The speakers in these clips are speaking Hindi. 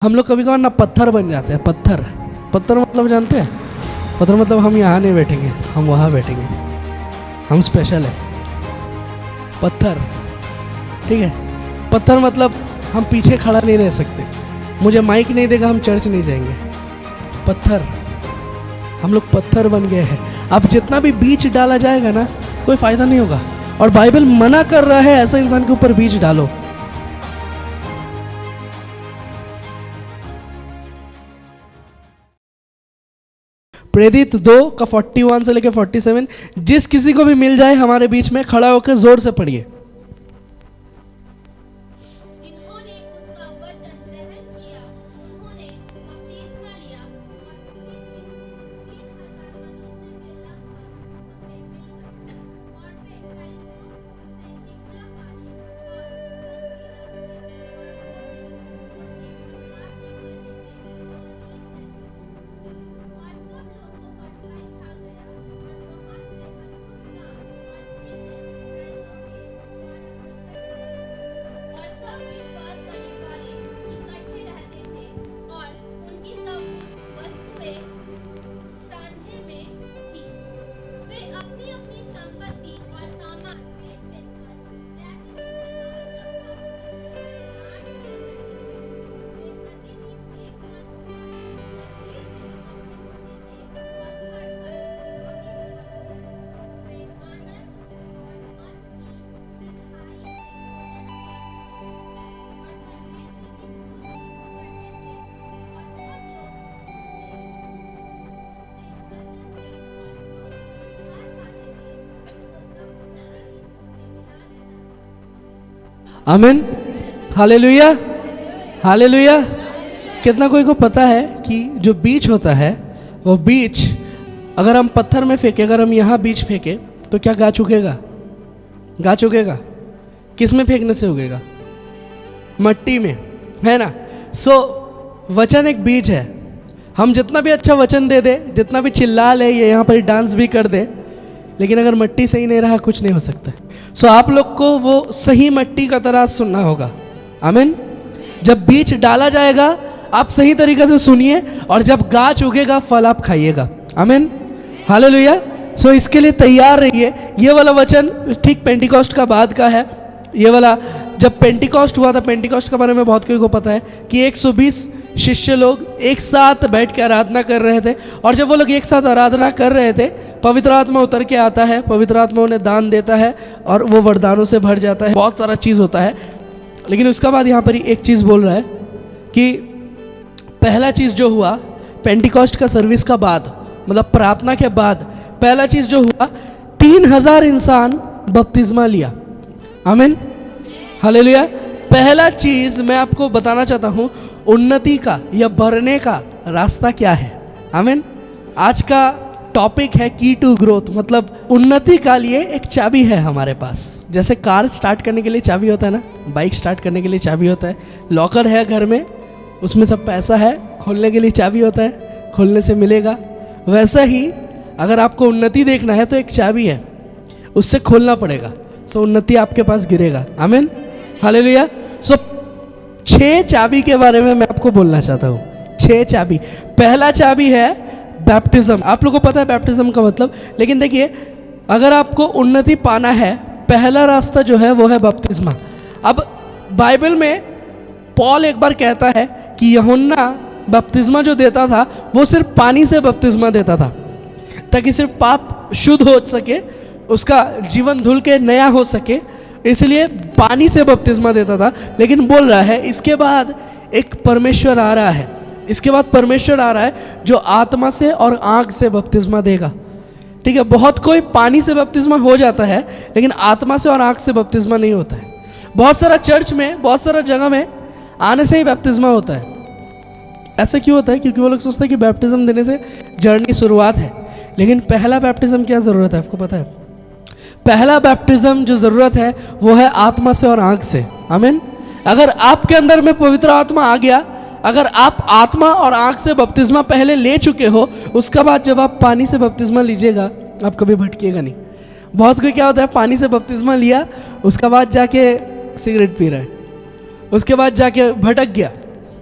हम लोग कभी कभार ना पत्थर बन जाते हैं। पत्थर पत्थर मतलब जानते हैं? पत्थर मतलब हम यहाँ नहीं बैठेंगे, हम वहाँ बैठेंगे, हम स्पेशल है। पत्थर, ठीक है। पत्थर मतलब हम पीछे खड़ा नहीं रह सकते, मुझे माइक नहीं देगा हम चर्च नहीं जाएंगे। पत्थर, हम लोग पत्थर बन गए हैं। अब जितना भी बीज डाला जाएगा ना, कोई फ़ायदा नहीं होगा। और बाइबल मना कर रहा है ऐसे इंसान के ऊपर बीज डालो। प्रेरित 2 का 41 से लेकर 47, जिस किसी को भी मिल जाए हमारे बीच में खड़ा होकर जोर से पढ़िए। जिन्होंने उसका वचन ग्रहण किया, उन्होंने बपतिस्मा लिया और उनमें से 3,000 मनुष्य के लगभग उनमें मिल गए। और वे फरीसियों से शिक्षा पाने और गंभीर रखते रहते थे और उनकी सब वस्तुएं साझे में थी। वे अपनी अपनी संपत्ति और सामान बेच-बेचकर जैसे आवश्यकता होती थी बांट दिया करते थे। वे प्रतिदिन एक मन होकर मंदिर में इकट्ठे होते थे और घर घर रोटी तोड़कर वे आनंद और मन की सिधाई से भोजन किया करते थे और परमेश्वर की स्तुति करते थे। और सब लोग आमीन, हालेलुया, हालेलुया। कितना कोई को पता है कि जो बीज होता है वो बीज अगर हम पत्थर में फेंके, अगर हम यहाँ बीज फेंके तो क्या गाछ उगेगा? गाछ उगेगा? किस में फेंकने से उगेगा? मट्टी में, है ना। वचन एक बीज है। हम जितना भी अच्छा वचन दे दे, जितना भी चिल्ला ले, ये यहाँ पर डांस भी कर दे, लेकिन अगर मट्टी सही नहीं रहा कुछ नहीं हो सकता। आप लोग को वो सही मट्टी का तरह सुनना होगा। आमीन। जब बीज डाला जाएगा आप सही तरीके से सुनिए, और जब गाछ उगेगा फल आप खाइएगा। आमीन, हालेलुया। इसके लिए तैयार रहिए। ये वाला वचन ठीक पेंटिकॉस्ट का बाद का है। ये वाला जब पेंटिकॉस्ट हुआ था, पेंटिकॉस्ट के बारे में बहुत कोई को पता है कि 120 शिष्य लोग एक साथ बैठ के आराधना कर रहे थे। और जब वो लोग एक साथ आराधना कर रहे थे, पवित्र आत्मा उतर के आता है, पवित्र आत्मा उन्हें दान देता है और वो वरदानों से भर जाता है। बहुत सारा चीज़ होता है, लेकिन उसका बाद यहाँ पर ही एक चीज़ बोल रहा है कि पहला चीज़ जो हुआ पेंटिकॉस्ट का सर्विस का बाद, मतलब प्रार्थना के बाद, पहला चीज़ जो हुआ 3,000 इंसान बपतिस्मा लिया। आमीन, हालेलुया। पहला चीज़ मैं आपको बताना चाहता हूँ, उन्नति का या बढ़ने का रास्ता क्या है। आमीन। आज का टॉपिक है की टू ग्रोथ, मतलब उन्नति का लिए एक चाबी है हमारे पास। जैसे कार स्टार्ट करने के लिए चाबी होता है ना, बाइक स्टार्ट करने के लिए चाबी होता है, लॉकर है घर में उसमें सब पैसा है, खोलने के लिए चाबी होता है, खोलने से मिलेगा। वैसा ही अगर आपको उन्नति देखना है तो एक चाबी है, उससे खोलना पड़ेगा, उन्नति आपके पास गिरेगा। आमीन, हालेलुया। 6 चाबी के बारे में मैं आपको बोलना चाहता हूँ। 6 चाबी। पहला चाबी है बैप्टिज्म। आप लोगों को पता है बैप्टिज्म का मतलब, लेकिन देखिए अगर आपको उन्नति पाना है, पहला रास्ता जो है वो है बपतिस्मा। अब बाइबल में पॉल एक बार कहता है कि यूहन्ना बपतिस्मा जो देता था वो सिर्फ पानी से बपतिस्मा देता था, ताकि सिर्फ पाप शुद्ध हो सके, उसका जीवन धुल के नया हो सके, इसलिए पानी से बपतिस्मा देता था। लेकिन बोल रहा है इसके बाद एक परमेश्वर आ रहा है, इसके बाद परमेश्वर आ रहा है जो आत्मा से और आग से बपतिस्मा देगा। ठीक है, बहुत कोई पानी से बपतिस्मा हो जाता है, लेकिन आत्मा से और आग से बपतिस्मा नहीं होता है। बहुत सारा चर्च में, बहुत सारा जगह में आने से ही बैप्टिज्मा होता है। ऐसा क्यों होता है? क्योंकि वो लोग सोचते हैं कि बैप्टिज्म देने से जर्नी शुरुआत है। लेकिन पहला बैप्टिज्म क्या ज़रूरत है आपको पता है? पहला बैप्टिज्म जो ज़रूरत है वो है आत्मा से और आग से। आमीन। अगर आपके अंदर में पवित्र आत्मा आ गया, अगर आप आत्मा और आग से बपतिस्मा पहले ले चुके हो, उसका बाद जब आप पानी से बपतिस्मा लीजिएगा आप कभी भटकिएगा नहीं। बहुत कोई क्या होता है, पानी से बपतिस्मा लिया, उसका बाद जाके सिगरेट पी रहा है, उसके बाद जाके भटक गया,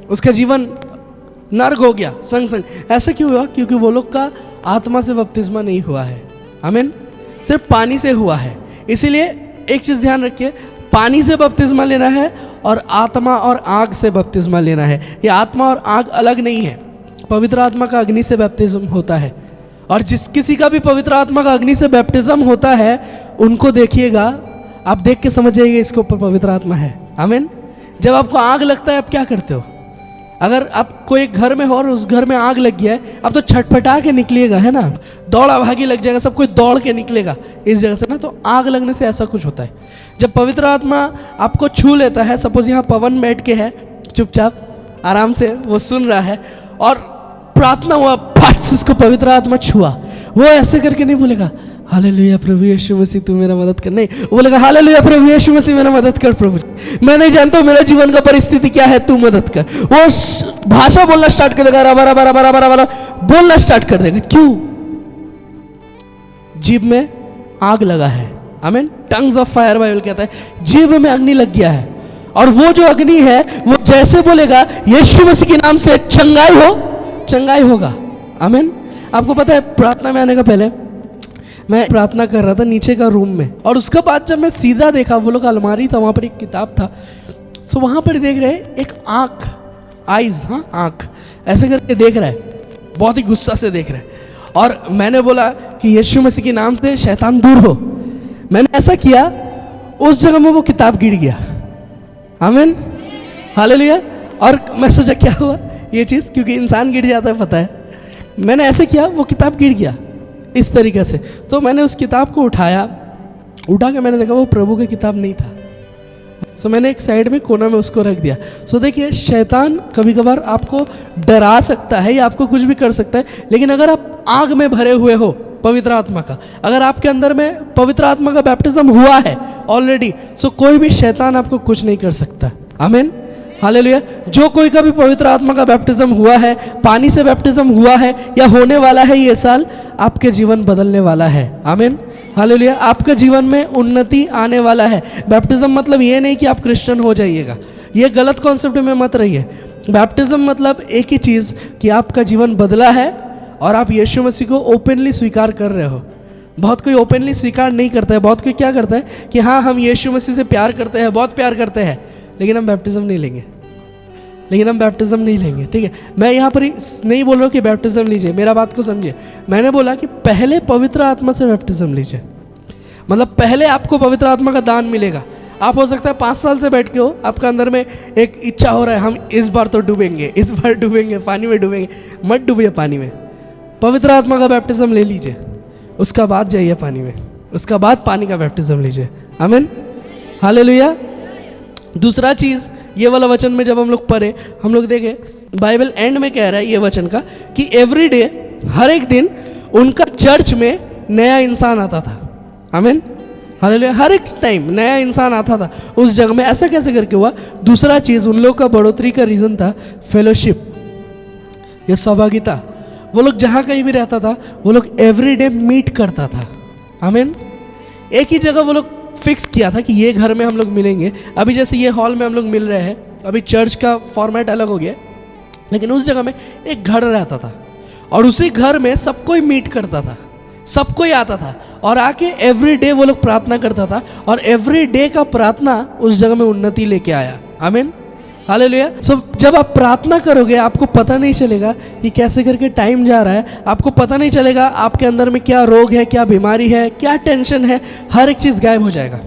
उसका जीवन नर्क हो गया संग संग। ऐसा क्यों हुआ? क्योंकि वो लोग का आत्मा से बपतिस्मा नहीं हुआ है। आमीन। सिर्फ पानी से हुआ है। इसीलिए एक चीज़ ध्यान रखिए, पानी से बपतिस्मा लेना है और आत्मा और आग से बपतिस्मा लेना है। ये आत्मा और आग अलग नहीं है। पवित्र आत्मा का अग्नि से बैप्टिज्म होता है, और जिस किसी का भी पवित्र आत्मा का अग्नि से बैप्टिज्म होता है, उनको देखिएगा, आप देख के समझ जाइएगा इसके ऊपर पवित्र आत्मा है। आमीन। जब आपको आग लगता है, आप क्या करते हो? अगर आप कोई घर में हो और उस घर में आग लग गया है, अब तो छटपटा के निकलिएगा, है ना, दौड़ा भागी लग जाएगा, सब कोई दौड़ के निकलेगा इस जगह से ना। तो आग लगने से ऐसा कुछ होता है। जब पवित्र आत्मा आपको छू लेता है, सपोज यहाँ पवन बैठ के है चुपचाप आराम से, वो सुन रहा है और प्रार्थना हुआ, फट से उसको पवित्र आत्मा छुआ, वो ऐसे करके नहीं बोलेगा हालेलुया प्रभु यीशु मसीह तू मेरा मदद कर, नहीं, वो बोलेगा हालेलुया प्रभु यीशु मसीह मेरा मदद कर प्रभु, मैं नहीं जानता हूँ मेरा जीवन का परिस्थिति क्या है, तू मदद कर। वो भाषा बोलना स्टार्ट कर देगा, बरा बरा बरा बरा बरा बोलना स्टार्ट कर देगा। क्यों? जीभ में आग लगा है। आमीन। टंग्स ऑफ फायर बाइबल कहता है, जीभ में अग्नि लग गया है, और वो जो अग्नि है वो जैसे बोलेगा यीशु मसीह के नाम से चंगाई हो, चंगाई होगा। आमीन। आपको पता है, प्रार्थना में आने का पहले मैं प्रार्थना कर रहा था नीचे का रूम में, और उसके बाद जब मैं सीधा देखा, वो लोग अलमारी था, वहाँ पर एक किताब था, सो वहाँ पर देख रहे एक आँख, आइज, हाँ आँख ऐसे करके देख रहा है, बहुत ही गुस्सा से देख रहा है। और मैंने बोला कि यीशु मसीह के नाम से शैतान दूर हो। मैंने ऐसा किया, उस जगह में वो किताब गिर गया। आमीन। हालेलुया। और मैं सोचा क्या हुआ ये चीज़, क्योंकि इंसान गिर जाता है पता है। मैंने ऐसे किया, वो किताब गिर गया इस तरीके से। तो मैंने उस किताब को उठा के मैंने देखा वो प्रभु की किताब नहीं था। सो मैंने एक साइड में कोना में उसको रख दिया। सो देखिए, शैतान कभी कभार आपको डरा सकता है या आपको कुछ भी कर सकता है, लेकिन अगर आप आग में भरे हुए हो पवित्र आत्मा का, अगर आपके अंदर में पवित्र आत्मा का बैप्टिज्म हुआ है ऑलरेडी, सो कोई भी शैतान आपको कुछ नहीं कर सकता। आमीन। हालेलुया। जो कोई का भी पवित्र आत्मा का बैप्टिज्म हुआ है, पानी से बैप्टिज्म हुआ है या होने वाला है ये साल, आपके जीवन बदलने वाला है। आमीन। हालेलुया। आपके जीवन में उन्नति आने वाला है। बैप्टिज्म मतलब ये नहीं कि आप क्रिश्चियन हो जाइएगा, ये गलत कॉन्सेप्ट में मत रहिए। बैप्टिज्म मतलब एक ही चीज़ कि आपका जीवन बदला है और आप यीशु मसीह को ओपनली स्वीकार कर रहे हो। बहुत कोई ओपनली स्वीकार नहीं करता है। बहुत कोई क्या करता है कि हाँ हम यीशु मसीह से प्यार करते हैं, बहुत प्यार करते हैं, लेकिन हम बैप्टिज्म नहीं लेंगे, ठीक है। मैं यहाँ पर नहीं बोल रहा हूँ कि बैप्टिज्म लीजिए, मेरा बात को समझिए। मैंने बोला कि पहले पवित्र आत्मा से बैप्टिज्म लीजिए, मतलब पहले आपको पवित्र आत्मा का दान मिलेगा। आप हो सकता है 5 साल से बैठ के हो, आपका अंदर में एक इच्छा हो रहा है हम इस बार तो डूबेंगे, इस बार डूबेंगे, पानी में डूबेंगे। मत डूबिए पानी में, पवित्र आत्मा का बैप्टिज्म ले लीजिए, उसका बाद जाइए पानी में, उसका बाद पानी का बैप्टिज्म लीजिए। आमीन। हालेलुया। दूसरा चीज़, ये वाला वचन में जब हम लोग पढ़े, हम लोग देखे बाइबल एंड में कह रहा है ये वचन का कि एवरी डे, हर एक दिन उनका चर्च में नया इंसान आता था। आमीन। हालेलुया। हर एक टाइम नया इंसान आता था उस जगह में। ऐसा कैसे करके हुआ? दूसरा चीज़, उन लोग का बढ़ोतरी का रीज़न था फेलोशिप, ये सहभागिता। वो लोग जहाँ कहीं भी रहता था, वो लोग एवरी डे मीट करता था। आमीन। एक ही जगह वो लोग फिक्स किया था कि ये घर में हम लोग मिलेंगे। अभी जैसे ये हॉल में हम लोग मिल रहे हैं, अभी चर्च का फॉर्मेट अलग हो गया, लेकिन उस जगह में एक घर रहता था और उसी घर में सब कोई मीट करता था, सब कोई आता था और आके एवरी डे वो लोग प्रार्थना करता था, और एवरी डे का प्रार्थना उस जगह में उन्नति लेके आया। आमीन। हालेलुया। जब आप प्रार्थना करोगे, आपको पता नहीं चलेगा कि कैसे करके टाइम जा रहा है, आपको पता नहीं चलेगा आपके अंदर में क्या रोग है, क्या बीमारी है, क्या टेंशन है, हर एक चीज़ गायब हो जाएगा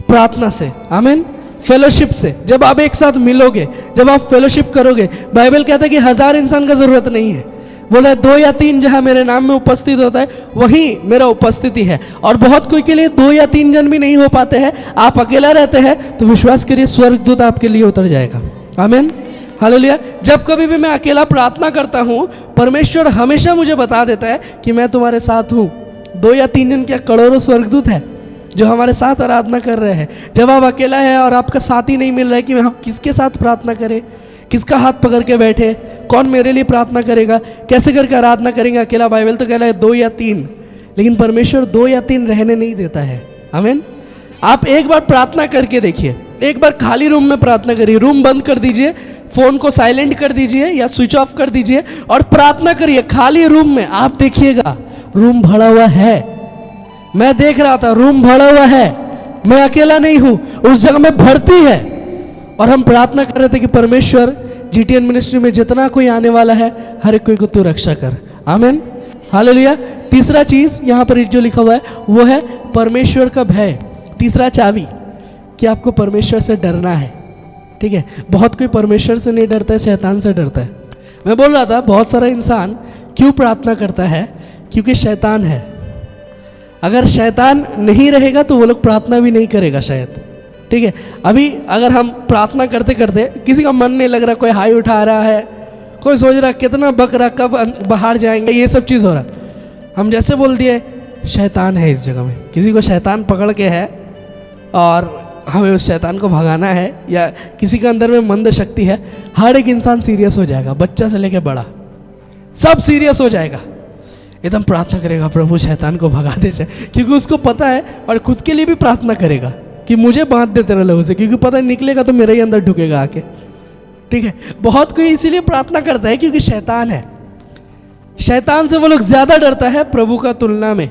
प्रार्थना से। आमीन। फेलोशिप से जब आप एक साथ मिलोगे, जब आप फेलोशिप करोगे, बाइबल कहता है कि 1000 इंसान का ज़रूरत नहीं है, बोला 2 या 3 जहाँ मेरे नाम में उपस्थित होता है वहीं मेरा उपस्थिति है। और बहुत कोई के लिए 2 या 3 जन भी नहीं हो पाते हैं, आप अकेला रहते हैं तो विश्वास करिए स्वर्गदूत आपके लिए उतर जाएगा। आमीन। हालेलुया। जब कभी भी मैं अकेला प्रार्थना करता हूँ, परमेश्वर हमेशा मुझे बता देता है कि मैं तुम्हारे साथ हूँ। 2 या 3 जन क्या, करोड़ों स्वर्गदूत है जो हमारे साथ आराधना कर रहे हैं। जब आप अकेला है और आपका साथी नहीं मिल रहा है कि हम किसके साथ प्रार्थना करें, किसका हाथ पकड़ के बैठे, कौन मेरे लिए प्रार्थना करेगा, कैसे करके आराधना करेंगे अकेला। बाइबल तो कह रहा है 2 या 3, लेकिन परमेश्वर 2 या 3 रहने नहीं देता है। आमीन। आप एक बार प्रार्थना करके देखिए, एक बार खाली रूम में प्रार्थना करिए, रूम बंद कर दीजिए, फोन को साइलेंट कर दीजिए या स्विच ऑफ कर दीजिए और प्रार्थना करिए खाली रूम में। आप देखिएगा रूम भरा हुआ है। मैं देख रहा था रूम भरा हुआ है, मैं अकेला नहीं हूं, उस जगह में भर्ती है। और हम प्रार्थना कर रहे थे कि परमेश्वर जीटीएन मिनिस्ट्री में जितना कोई आने वाला है हर एक कोई को तू रक्षा कर। आमीन, हालेलुया। तीसरा चीज यहां पर जो लिखा हुआ है वो है परमेश्वर का भय। तीसरा चाबी कि आपको परमेश्वर से डरना है। ठीक है, बहुत कोई परमेश्वर से नहीं डरता है, शैतान से डरता है। मैं बोल रहा था बहुत सारा इंसान क्यों प्रार्थना करता है, क्योंकि शैतान है। अगर शैतान नहीं रहेगा तो वो लोग प्रार्थना भी नहीं करेगा शायद। ठीक है, अभी अगर हम प्रार्थना करते करते किसी का मन नहीं लग रहा, कोई हाई उठा रहा है, कोई सोच रहा कितना बक रहा, कब बाहर जाएंगे, ये सब चीज़ हो रहा, हम जैसे बोल दिए शैतान है इस जगह में, किसी को शैतान पकड़ के है और हमें उस शैतान को भगाना है, या किसी के अंदर में मंद शक्ति है, हर एक इंसान सीरियस हो जाएगा, बच्चा से लेके बड़ा सब सीरियस हो जाएगा, एकदम प्रार्थना करेगा प्रभु शैतान को भगा दे जाए, क्योंकि उसको पता है। और खुद के लिए भी प्रार्थना करेगा कि मुझे बांध दे तेरे लोगों से, क्योंकि पता है निकलेगा तो मेरे ही अंदर ढुकेगा आके। ठीक है, बहुत कोई इसीलिए प्रार्थना करता है क्योंकि शैतान है। शैतान से वो लोग ज्यादा डरता है प्रभु का तुलना में।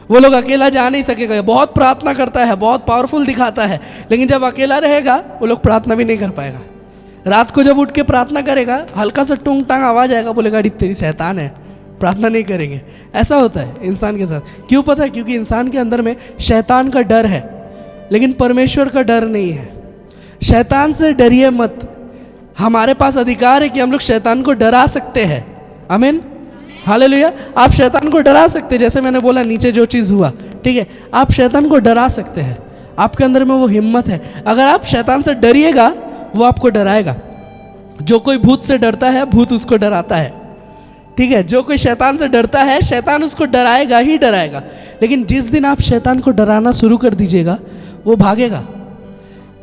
वो लोग अकेला जा नहीं सकेगा, बहुत प्रार्थना करता है, बहुत पावरफुल दिखाता है, लेकिन जब अकेला रहेगा वो लोग प्रार्थना भी नहीं कर पाएगा। रात को जब उठ के प्रार्थना करेगा, हल्का सा टूंग टांग आवाज आएगा, बोलेगा अरे तेरी शैतान है, प्रार्थना नहीं करेंगे। ऐसा होता है इंसान के साथ। क्यों पता है? क्योंकि इंसान के अंदर में शैतान का डर है, लेकिन परमेश्वर का डर नहीं है। शैतान से डरिए मत। हमारे पास अधिकार है कि हम लोग शैतान को डरा सकते हैं। आमीन, हालेलुया। आप शैतान को डरा सकते हैं, जैसे मैंने बोला नीचे जो चीज़ हुआ, ठीक है, आप शैतान को डरा सकते हैं। आपके अंदर में वो हिम्मत है। अगर आप शैतान से डरिएगा वो आपको डराएगा। जो कोई भूत से डरता है भूत उसको डराता है। ठीक है, जो कोई शैतान से डरता है शैतान उसको डराएगा ही डराएगा। लेकिन जिस दिन आप शैतान को डराना शुरू कर दीजिएगा वो भागेगा।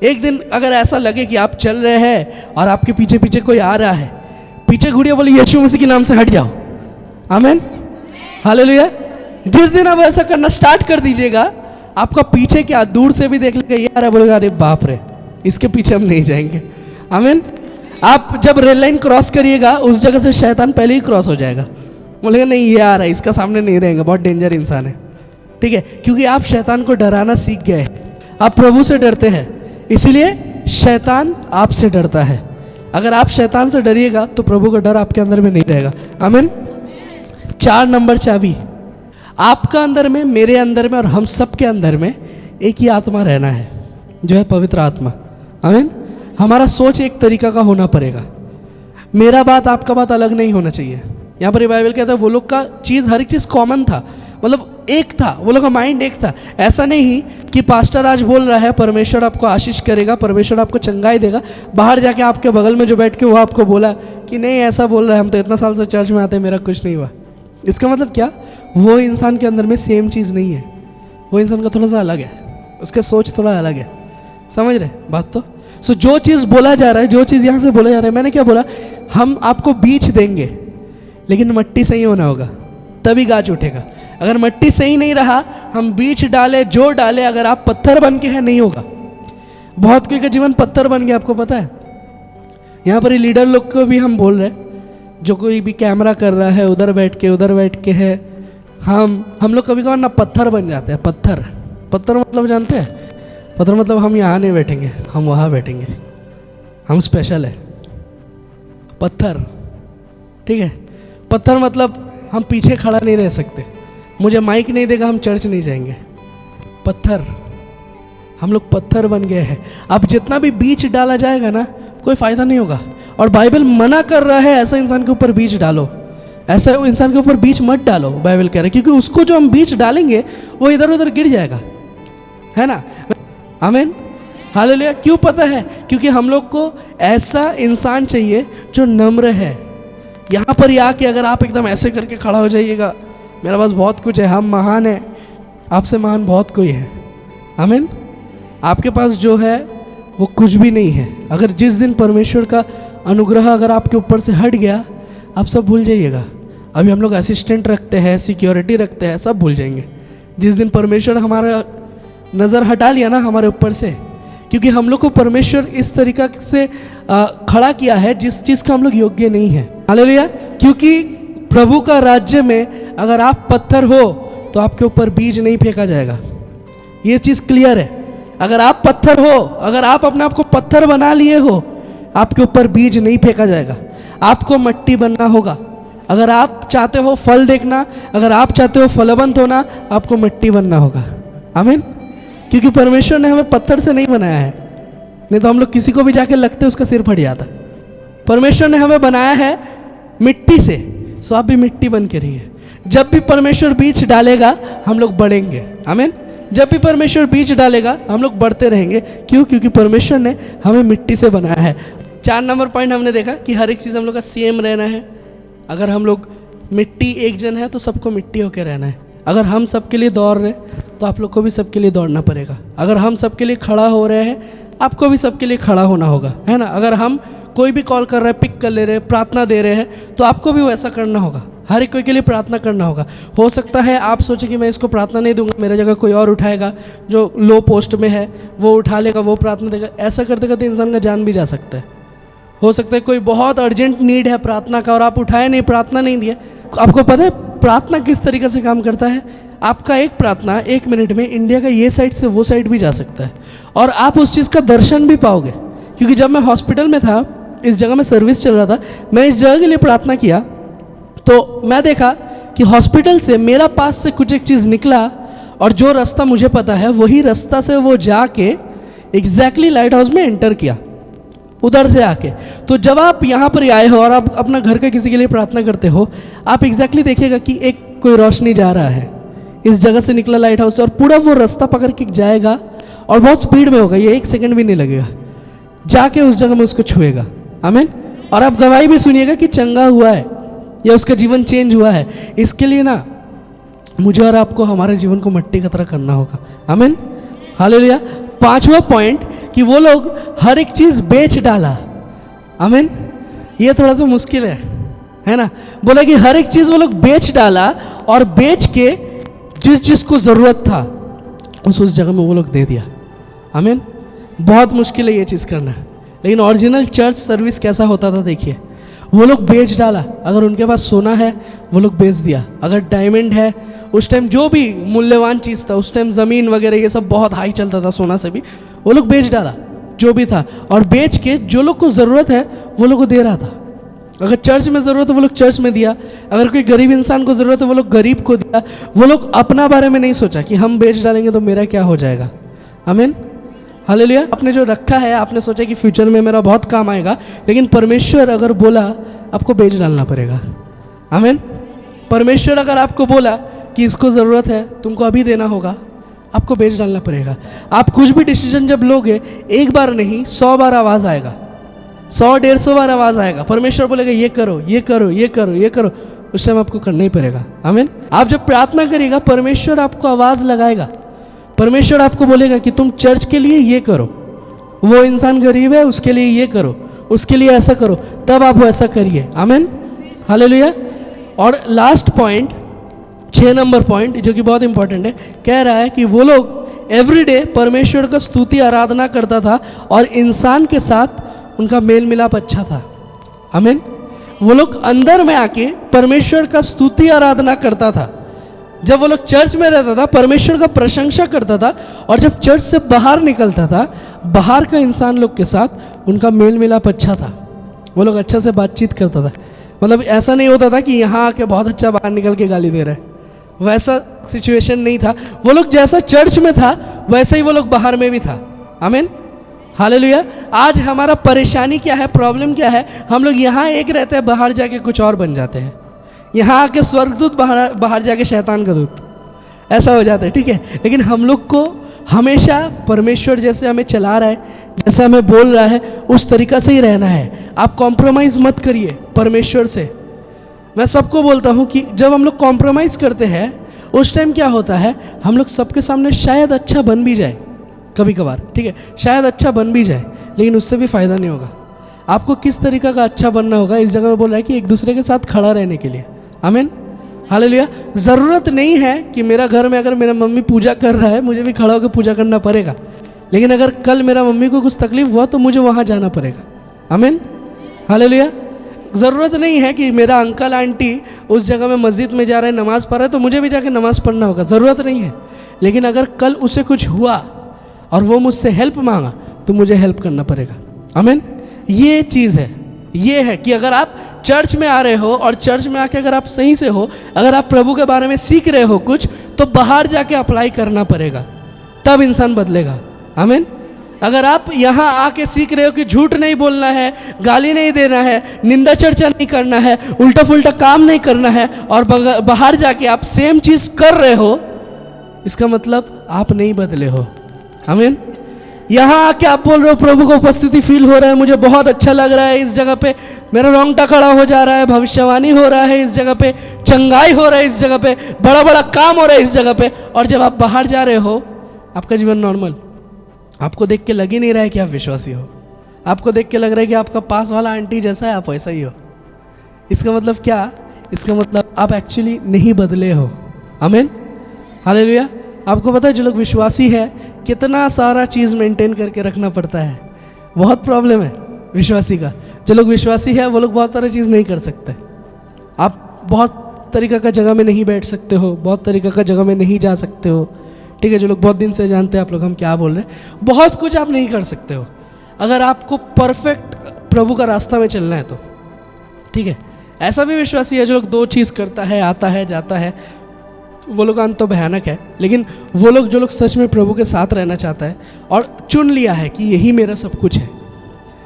एक दिन अगर ऐसा लगे कि आप चल रहे हैं और आपके पीछे पीछे कोई आ रहा है, पीछे घुड़िया बोले यीशु मसीह के नाम से हट जाओ। आमीन, हालेलुया। जिस दिन आप ऐसा करना स्टार्ट कर दीजिएगा, आपका पीछे क्या दूर से भी देख लेगा ये आ रहा है, बोलेगा अरे बाप रे इसके पीछे हम नहीं जाएंगे। आमीन। आप जब रेल लाइन क्रॉस करिएगा उस जगह से शैतान पहले ही क्रॉस हो जाएगा, बोलेगा नहीं ये आ रहा है, इसका सामने नहीं रहेंगे, बहुत डेंजर इंसान है। ठीक है, क्योंकि आप शैतान को डराना सीख गए, आप प्रभु से डरते हैं, इसीलिए शैतान आपसे डरता है। अगर आप शैतान से डरिएगा तो प्रभु का डर आपके अंदर में नहीं रहेगा। आमीन। 4 नंबर चाबी, आपका अंदर में, मेरे अंदर में और हम सब के अंदर में एक ही आत्मा रहना है, जो है पवित्र आत्मा। आमीन। हमारा सोच एक तरीका का होना पड़ेगा। मेरा बात आपका बात अलग नहीं होना चाहिए। यहाँ पर बाइबल कहता है वो लोग का चीज़ हर एक चीज़ कॉमन था, मतलब एक था, वो लोग का माइंड एक था। ऐसा नहीं कि पास्टर आज बोल रहा है परमेश्वर आपको आशीष करेगा, परमेश्वर आपको चंगाई देगा, बाहर जाके आपके बगल में जो बैठ के वो आपको बोला कि नहीं ऐसा बोल रहा है, हम तो इतना साल से चर्च में आते हैं, मेरा कुछ नहीं हुआ। इसका मतलब क्या? वो इंसान के अंदर में सेम चीज़ नहीं है, वो इंसान का थोड़ा सा अलग है, उसका सोच थोड़ा अलग है। समझ रहे बात? तो सो जो चीज़ बोला जा रहा है, जो चीज़ यहाँ से बोला जा रहा है, मैंने क्या बोला, हम आपको बीज देंगे लेकिन मट्टी सही होना होगा तभी गाछ उठेगा। अगर मट्टी सही नहीं रहा, हम बीज डाले जो डाले, अगर आप पत्थर बन के हैं नहीं होगा। बहुत कोई का जीवन पत्थर बन गया, आपको पता है। यहाँ पर लीडर लोग को भी हम बोल रहे हैं, जो कोई भी कैमरा कर रहा है उधर बैठ के है, हम लोग कभी कभार ना पत्थर बन जाते हैं। पत्थर मतलब जानते हैं? पत्थर मतलब हम यहाँ नहीं बैठेंगे, हम वहाँ बैठेंगे, हम स्पेशल है। पत्थर, ठीक है, पत्थर मतलब हम पीछे खड़ा नहीं रह सकते, मुझे माइक नहीं देगा हम चर्च नहीं जाएंगे। पत्थर, हम लोग पत्थर बन गए हैं। अब जितना भी बीज डाला जाएगा ना, कोई फायदा नहीं होगा। और बाइबल मना कर रहा है ऐसा इंसान के ऊपर बीज डालो, ऐसा इंसान के ऊपर बीज मत डालो, बाइबल कह रहा है, क्योंकि उसको जो हम बीज डालेंगे वो इधर उधर गिर जाएगा, है ना। आमीन, हालेलुया। क्यों पता है? क्योंकि हम लोग को ऐसा इंसान चाहिए जो नम्र है। यहाँ पर आके अगर आप एकदम ऐसे करके खड़ा हो जाइएगा, मेरा पास बहुत कुछ है, हम महान हैं, आपसे महान बहुत कोई है। आमीन। आपके पास जो है वो कुछ भी नहीं है। अगर जिस दिन परमेश्वर का अनुग्रह अगर आपके ऊपर से हट गया, आप सब भूल जाइएगा। अभी हम लोग असिस्टेंट रखते हैं, सिक्योरिटी रखते हैं, सब भूल जाएंगे। जिस दिन परमेश्वर हमारा नज़र हटा लिया ना हमारे ऊपर से, क्योंकि हम लोग को परमेश्वर इस तरीका से खड़ा किया है जिस चीज़ का हम लोग योग्य नहीं है। हालेलुया। क्योंकि प्रभु का राज्य में अगर आप पत्थर हो तो आपके ऊपर बीज नहीं फेंका जाएगा। ये चीज़ क्लियर है। अगर आप पत्थर हो, अगर आप अपने आप को पत्थर बना लिए हो, आपके ऊपर बीज नहीं फेंका जाएगा। आपको मिट्टी बनना होगा। अगर आप चाहते हो फल देखना, अगर आप चाहते हो फलवंत होना, आपको मिट्टी बनना होगा। आमीन। क्योंकि परमेश्वर ने हमें पत्थर से नहीं बनाया है, नहीं तो हम लोग किसी को भी जाके लगते उसका सिर फट जाता। परमेश्वर ने हमें बनाया है मिट्टी से, सो आप भी मिट्टी बन के रहिए। जब भी परमेश्वर बीज डालेगा हम लोग बढ़ेंगे। आमीन। जब भी परमेश्वर बीज डालेगा हम लोग बढ़ते रहेंगे। क्यों? क्योंकि परमेश्वर ने हमें मिट्टी से बनाया है। 4 नंबर पॉइंट हमने देखा कि हर एक चीज़ हम लोग का सेम रहना है। अगर हम लोग मिट्टी एक जन है तो सबको मिट्टी होकर रहना है। अगर हम सबके लिए दौड़ रहे तो आप लोग को भी सबके लिए दौड़ना पड़ेगा। अगर हम सबके लिए खड़ा हो रहे हैं आपको भी सबके लिए खड़ा होना होगा, है ना। अगर हम कोई भी कॉल कर रहे हैं, पिक कर ले रहे हैं, प्रार्थना दे रहे हैं, तो आपको भी वैसा करना होगा। हर एक कोई के लिए प्रार्थना करना होगा। हो सकता है आप सोचें कि मैं इसको प्रार्थना नहीं दूंगा, मेरे जगह कोई और उठाएगा, जो लो पोस्ट में है वो उठा लेगा, वो प्रार्थना देगा। ऐसा करते करते इंसान का जान भी जा सकता है। हो सकता है कोई बहुत अर्जेंट नीड है प्रार्थना का और आप उठाए नहीं, प्रार्थना नहीं दिए। आपको पता है प्रार्थना किस तरीके से काम करता है? आपका एक प्रार्थना 1 मिनट में इंडिया का ये साइड से वो साइड भी जा सकता है और आप उस चीज़ का दर्शन भी पाओगे। क्योंकि जब मैं हॉस्पिटल में था, इस जगह में सर्विस चल रहा था, मैं इस जगह के लिए प्रार्थना किया तो मैं देखा कि हॉस्पिटल से मेरा पास से कुछ एक चीज़ निकला और जो रास्ता मुझे पता है वही रास्ता से वो जाके एग्जैक्टली लाइट हाउस में एंटर किया, उधर से आके। तो जब आप यहाँ पर आए हो और आप अपना घर के किसी के लिए प्रार्थना करते हो, आप एग्जैक्टली देखिएगा कि एक कोई रोशनी जा रहा है, इस जगह से निकला लाइट हाउस से, और पूरा वो रास्ता पकड़ के जाएगा और बहुत स्पीड में होगा, ये 1 सेकंड भी नहीं लगेगा, जाके उस जगह में उसको छुएगा। आमीन। और आप गवाही भी सुनिएगा कि चंगा हुआ है या उसका जीवन चेंज हुआ है। इसके लिए ना मुझे और आपको हमारे जीवन को मिट्टी की तरह करना होगा। आमीन। हालेलुया। 5वां पॉइंट कि वो लोग हर एक चीज़ बेच डाला। आमीन। ये थोड़ा सा मुश्किल है ना। बोला कि हर एक चीज़ वो लोग बेच डाला और बेच के जिस जिसको ज़रूरत था उस जगह में वो लोग दे दिया। आमीन। बहुत मुश्किल है ये चीज़ करना, लेकिन ओरिजिनल चर्च सर्विस कैसा होता था देखिए। वो लोग बेच डाला। अगर उनके पास सोना है वो लोग बेच दिया, अगर डायमंड है, उस टाइम जो भी मूल्यवान चीज़ था, उस टाइम ज़मीन वगैरह ये सब बहुत हाई चलता था, सोना से भी, वो लोग बेच डाला जो भी था, और बेच के जो लोग को ज़रूरत है वो लोग को दे रहा था। अगर चर्च में ज़रूरत है वो लोग चर्च में दिया, अगर कोई गरीब इंसान को ज़रूरत है वो लोग गरीब को दिया। वो लोग अपना बारे में नहीं सोचा कि हम बेच डालेंगे तो मेरा क्या हो जाएगा। आमीन। हालेलुया। आपने जो रखा है आपने सोचा कि फ्यूचर में मेरा बहुत काम आएगा, लेकिन परमेश्वर अगर बोला आपको बेच डालना पड़ेगा। आमीन। परमेश्वर अगर आपको बोला कि इसको ज़रूरत है, तुमको अभी देना होगा, आपको बेच डालना पड़ेगा। आप कुछ भी डिसीजन जब लोगे, एक बार नहीं 100 बार आवाज़ आएगा, 100-150 बार आवाज़ आएगा। परमेश्वर बोलेगा ये करो, ये करो, ये करो, ये करो, उस टाइम आपको करना ही पड़ेगा। आमीन। आप जब प्रार्थना करिएगा परमेश्वर आपको आवाज़ लगाएगा। परमेश्वर आपको बोलेगा कि तुम चर्च के लिए ये करो, वो इंसान गरीब है उसके लिए ये करो, उसके लिए ऐसा करो, तब आप वैसा करिए। आमीन। हालेलुया। और लास्ट पॉइंट, 6 नंबर पॉइंट, जो कि बहुत इंपॉर्टेंट है, कह रहा है कि वो लोग एवरीडे परमेश्वर का स्तुति आराधना करता था और इंसान के साथ उनका मेल मिलाप अच्छा था। आमीन। वो लोग अंदर में आके परमेश्वर का स्तुति आराधना करता था। जब वो लोग चर्च में रहता था परमेश्वर का प्रशंसा करता था, और जब चर्च से बाहर निकलता था, बाहर का इंसान लोग के साथ उनका मेल मिलाप अच्छा था। वो लोग अच्छा से बातचीत करता था। मतलब ऐसा नहीं होता था कि यहाँ आके बहुत अच्छा बाहर निकल के गाली दे रहे हैं, वैसा सिचुएशन नहीं था। वो लोग जैसा चर्च में था वैसे ही वो लोग बाहर में भी था। आमीन। हालेलुया। आज हमारा परेशानी क्या है, प्रॉब्लम क्या है? हम लोग यहाँ एक रहते हैं, बाहर जाके कुछ और बन जाते हैं। यहाँ आके स्वर्गदूत, बाहर जाके शैतान का दूत, ऐसा हो जाता है। ठीक है। लेकिन हम लोग को हमेशा परमेश्वर जैसे हमें चला रहा है, जैसे हमें बोल रहा है, उस तरीका से ही रहना है। आप कॉम्प्रोमाइज़ मत करिए परमेश्वर से। मैं सबको बोलता हूँ कि जब हम लोग कॉम्प्रोमाइज़ करते हैं उस टाइम क्या होता है, हम लोग सबके सामने शायद अच्छा बन भी जाए कभी कभार, ठीक है, शायद अच्छा बन भी जाए, लेकिन उससे भी फ़ायदा नहीं होगा। आपको किस तरीका का अच्छा बनना होगा, इस जगह में बोल रहा है कि एक दूसरे के साथ खड़ा रहने के लिए। आमीन। हालेलुया। ज़रूरत नहीं है कि मेरा घर में अगर मेरा मम्मी पूजा कर रहा है मुझे भी खड़ा होकर पूजा करना पड़ेगा। लेकिन अगर कल मेरा मम्मी को कुछ तकलीफ हुआ तो मुझे वहाँ जाना पड़ेगा। आमीन, हालेलुया। ज़रूरत नहीं है कि मेरा अंकल आंटी उस जगह में मस्जिद में जा रहे हैं, नमाज़ पढ़ रहे हैं, तो मुझे भी जाके नमाज़ पढ़ना होगा, ज़रूरत नहीं है। लेकिन अगर कल उसे कुछ हुआ और वो मुझसे हेल्प मांगा तो मुझे हेल्प करना पड़ेगा। आमीन, ये चीज़ है। ये है कि अगर आप चर्च में आ रहे हो और चर्च में आके अगर आप सही से हो, अगर आप प्रभु के बारे में सीख रहे हो कुछ, तो बाहर जाके अप्लाई करना पड़ेगा, तब इंसान बदलेगा। आमीन। अगर आप यहाँ आके सीख रहे हो कि झूठ नहीं बोलना है, गाली नहीं देना है, निंदा चर्चा नहीं करना है, उल्टा फुल्टा काम नहीं करना है, और बाहर जाके आप सेम चीज़ कर रहे हो, इसका मतलब आप नहीं बदले हो। आमीन। यहाँ आके आप बोल रहे हो प्रभु को उपस्थिति फील हो रहा है, मुझे बहुत अच्छा लग रहा है, इस जगह पे मेरा रोंगटा खड़ा हो जा रहा है, भविष्यवाणी हो रहा है इस जगह पे, चंगाई हो रहा है इस जगह पे, बड़ा बड़ा काम हो रहा है इस जगह पे, और जब आप बाहर जा रहे हो आपका जीवन नॉर्मल, आपको देख के लग ही नहीं रहा है कि आप विश्वासी हो, आपको देख के लग रहा है कि आपका पास वाला आंटी जैसा है आप वैसा ही हो। इसका मतलब क्या? इसका मतलब आप एक्चुअली नहीं बदले हो। आमीन, हालेलुया। आपको पता है जो लोग विश्वासी है कितना सारा चीज़ मेंटेन करके रखना पड़ता है, बहुत प्रॉब्लम है विश्वासी का। जो लोग विश्वासी है वो लोग बहुत सारी चीज़ नहीं कर सकते। आप बहुत तरीक़ा का जगह में नहीं बैठ सकते हो, बहुत तरीक़ा का जगह में नहीं जा सकते हो, ठीक है। जो लोग बहुत दिन से जानते हैं आप लोग हम क्या बोल रहे हैं, बहुत कुछ आप नहीं कर सकते हो अगर आपको परफेक्ट प्रभु का रास्ता में चलना है तो, ठीक है। ऐसा भी विश्वासी है जो लोग दो चीज़ करता है, आता है जाता है, वो लोग अंत तो भयानक है। लेकिन वो लोग जो लोग सच में प्रभु के साथ रहना चाहता है और चुन लिया है कि यही मेरा सब कुछ है।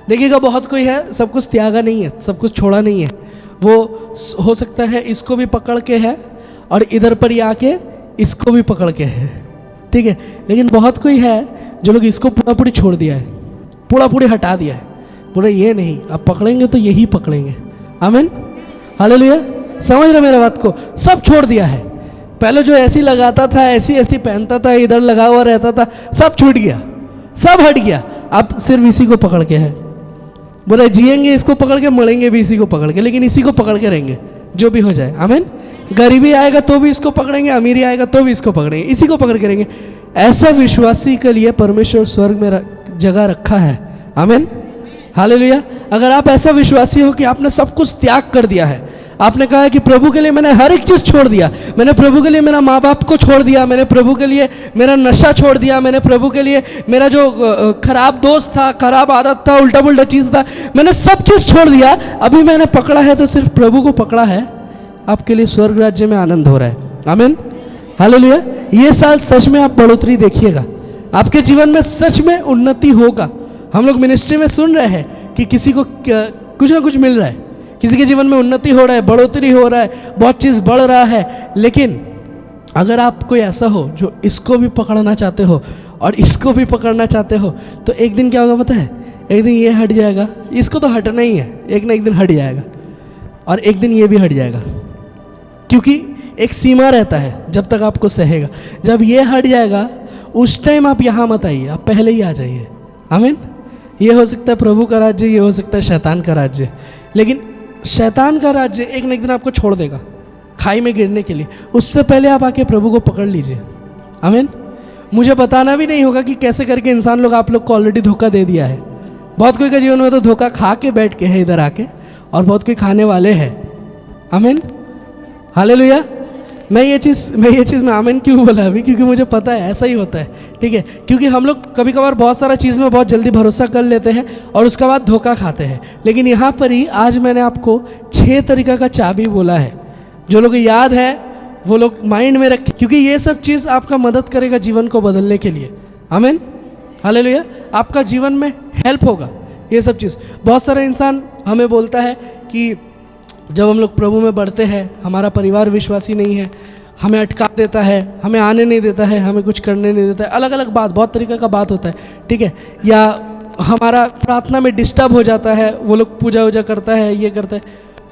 देखिएगा बहुत कोई है सब कुछ त्यागा नहीं है, सब कुछ छोड़ा नहीं है, वो हो सकता है इसको भी पकड़ के है और इधर पर ही आके इसको भी पकड़ के है, ठीक है। लेकिन बहुत कोई है जो लोग इसको पूरा पूरी छोड़ दिया है, पूरा पूरी हटा दिया है, बोले ये नहीं, अब पकड़ेंगे तो यही पकड़ेंगे। आमीन, हालेलुया। समझ रहे मेरा बात को? सब छोड़ दिया है। पहले जो ऐसी लगाता था, ऐसी ऐसी पहनता था, इधर लगा हुआ रहता था, सब छूट गया, सब हट गया, अब सिर्फ इसी को पकड़ के है। बोले जिएंगे इसको पकड़ के, मरेंगे भी इसी को पकड़ के, लेकिन इसी को पकड़ के रहेंगे जो भी हो जाए। आमीन। गरीबी आएगा तो भी इसको पकड़ेंगे, अमीरी आएगा तो भी इसको पकड़ेंगे, इसी को पकड़ के रहेंगे। ऐसा विश्वासी के लिए परमेश्वर स्वर्ग में जगह रखा है। आमीन, हालेलुया। अगर आप ऐसा विश्वासी हो कि आपने सब कुछ त्याग कर दिया है, आपने कहा है कि प्रभु के लिए मैंने हर एक चीज़ छोड़ दिया, मैंने प्रभु के लिए मेरा माँ बाप को छोड़ दिया, मैंने प्रभु के लिए मेरा नशा छोड़ दिया, मैंने प्रभु के लिए मेरा जो खराब दोस्त था, खराब आदत था, उल्टा पुल्टा चीज़ था, मैंने सब चीज़ छोड़ दिया, अभी मैंने पकड़ा है तो सिर्फ प्रभु को पकड़ा है, आपके लिए स्वर्ग राज्य में आनंद हो रहा है। आमीन, हालेलुया। ये साल सच में आप बढ़ोतरी देखिएगा, आपके जीवन में सच में उन्नति होगा। हम लोग मिनिस्ट्री में सुन रहे हैं कि किसी को कुछ ना कुछ मिल रहा है, किसी के जीवन में उन्नति हो रहा है, बढ़ोतरी हो रहा है, बहुत चीज़ बढ़ रहा है। लेकिन अगर आप कोई ऐसा हो जो इसको भी पकड़ना चाहते हो और इसको भी पकड़ना चाहते हो, तो एक दिन क्या होगा पता है? एक दिन ये हट जाएगा, इसको तो हटना ही है, एक ना एक दिन हट जाएगा, और एक दिन ये भी हट जाएगा, क्योंकि एक सीमा रहता है जब तक आपको सहेगा। जब ये हट जाएगा उस टाइम आप यहाँ मत आइए, आप पहले ही आ जाइए। आमीन। ये हो सकता है प्रभु का राज्य, ये हो सकता है शैतान का राज्य, लेकिन शैतान का राज्य एक न एक दिन आपको छोड़ देगा खाई में गिरने के लिए। उससे पहले आप आके प्रभु को पकड़ लीजिए। आमीन। मुझे बताना भी नहीं होगा कि कैसे करके इंसान लोग आप लोग को ऑलरेडी धोखा दे दिया है। बहुत कोई के जीवन में तो धोखा खा के बैठ के है इधर आके, और बहुत कोई खाने वाले हैं। आमीन, हालेलुया। मैं ये चीज़ में आमीन क्यों बोला अभी? क्योंकि मुझे पता है ऐसा ही होता है, ठीक है। क्योंकि हम लोग कभी कभार बहुत सारा चीज़ में बहुत जल्दी भरोसा कर लेते हैं और उसके बाद धोखा खाते हैं। लेकिन यहाँ पर ही आज मैंने आपको 6 तरीका का चाबी बोला है, जो लोग याद है वो लोग माइंड में रखें, क्योंकि ये सब चीज़ आपका मदद करेगा जीवन को बदलने के लिए। आमीन, हालेलुया। आपका जीवन में हेल्प होगा ये सब चीज़। बहुत सारा इंसान हमें बोलता है कि जब हम लोग प्रभु में बढ़ते हैं, हमारा परिवार विश्वासी नहीं है, हमें अटका देता है, हमें आने नहीं देता है, हमें कुछ करने नहीं देता है, अलग अलग बात, बहुत तरीक़े का बात होता है, ठीक है। या हमारा प्रार्थना में डिस्टर्ब हो जाता है, वो लोग पूजा वूजा करता है, ये करता है,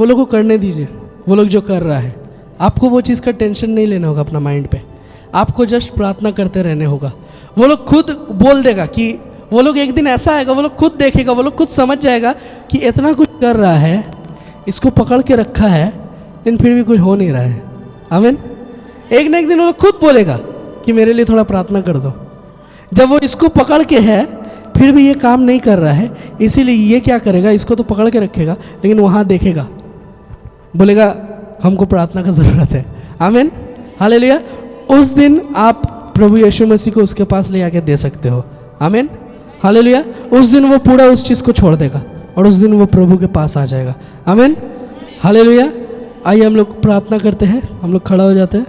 वो लोग को करने दीजिए, वो लोग जो कर रहा है। आपको वो चीज़ का टेंशन नहीं लेना होगा अपना माइंड पे, आपको जस्ट प्रार्थना करते रहने होगा। वो लोग खुद बोल देगा कि वो लोग एक दिन ऐसा आएगा, वो लोग खुद देखेगा, वो लोग खुद समझ जाएगा कि इतना कुछ कर रहा है, इसको पकड़ के रखा है, लेकिन फिर भी कुछ हो नहीं रहा है। आमीन। एक ना एक दिन वो लोग खुद बोलेगा कि मेरे लिए थोड़ा प्रार्थना कर दो। जब वो इसको पकड़ के है फिर भी ये काम नहीं कर रहा है, इसीलिए ये क्या करेगा, इसको तो पकड़ के रखेगा लेकिन वहाँ देखेगा, बोलेगा हमको प्रार्थना का ज़रूरत है। आमीन, हालेलुया। उस दिन आप प्रभु यीशु मसीह को उसके पास ले आके दे सकते हो। आमीन, हालेलुया। उस दिन वो पूरा उस चीज़ को छोड़ देगा और उस दिन वो प्रभु के पास आ जाएगा। आमीन, हालेलुया। आइए हम लोग प्रार्थना करते हैं, हम लोग खड़ा हो जाते हैं।